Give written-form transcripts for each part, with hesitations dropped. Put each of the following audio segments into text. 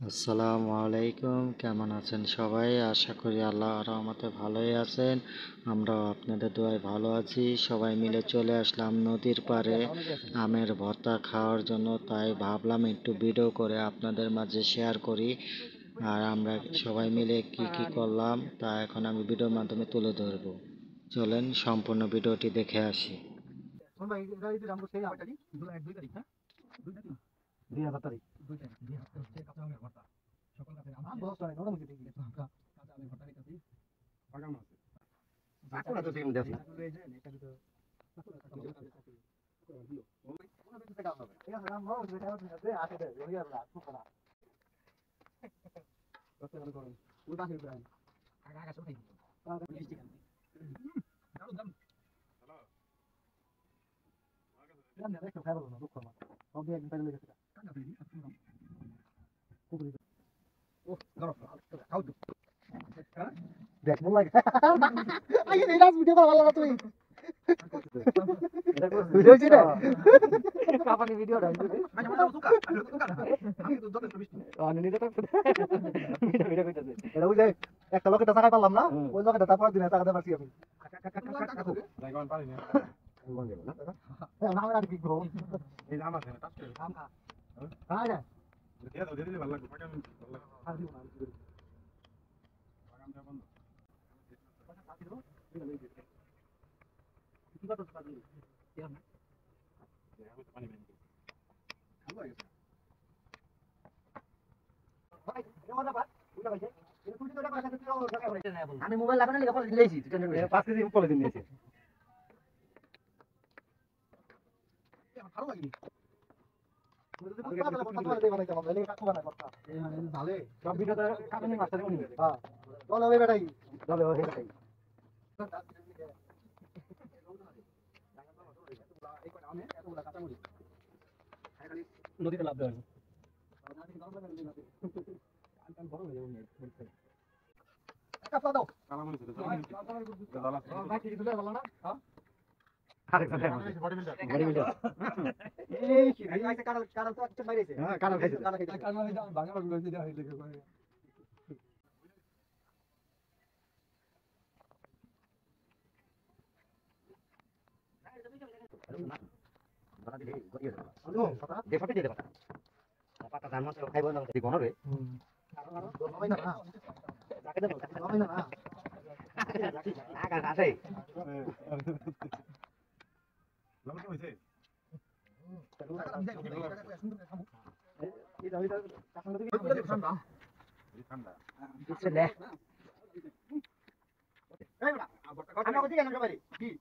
আসসালামু আলাইকুম, কেমন আছেন সবাই? আশা করি আল্লাহর রহমতে ভালোই আছেন। আমরাও আপনাদের দোয়ায় ভালো আছি। সবাই মিলে চলে আসলাম নদীর পাড়ে আমের ভর্তা খাওয়ার জন্য। তাই ভাবলাম একটু ভিডিও করে আপনাদের মাঝে শেয়ার করি। আর আমরা সবাই মিলে কি কি করলাম তা এখন আমি ভিডিওর মাধ্যমে তুলে ধরবো। চলেন সম্পূর্ণ ভিডিওটি দেখে আসি। দেখ মন লাগে আগে এই রাত ভিডিও করা ভালো না তুই ভিডিও ছিল কাপানি ভিডিও ডাল দিবি আমি তো যথেষ্ট বেশি আমি নিজে তো ভিডিও কইতাছে এটা বুঝে একটা লোকের টাকা পাইলাম না ওই লোকের টাকা পর দিনে টাকা দেবার কি আমি লাইগন পারি না হ্যাঁ না আমি কি গো এই জামা আছে না টাস্কে আম খা হ্যাঁ রে দিয়া দাও দিদি ভালো লাগবে পাকাম ভালো লাগবে আর দিও না পাকাম যা বন্ধ পাকা সাথী দাও কি কথা তো পারি কি না আমি তো পানি বেন ভালো লাগে ভাই এমনটা বাদ বুঝা পাইছে আমি মোবাইল লাগানো লিখা পরে দিয়েছি 5 কেজি উপরে দিন দিয়েছি ভালো লাগে সব ভিডিওতে কাটানি মাস্টার উনি হ্যাঁ চলো ওই বেটাই চলো ওই বেটাই নদীতে লাভ দেওয়া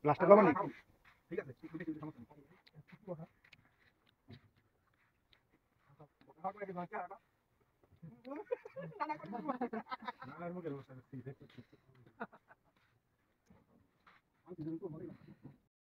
প্লাস্টার করবো না ঠিক আছে সমস্যা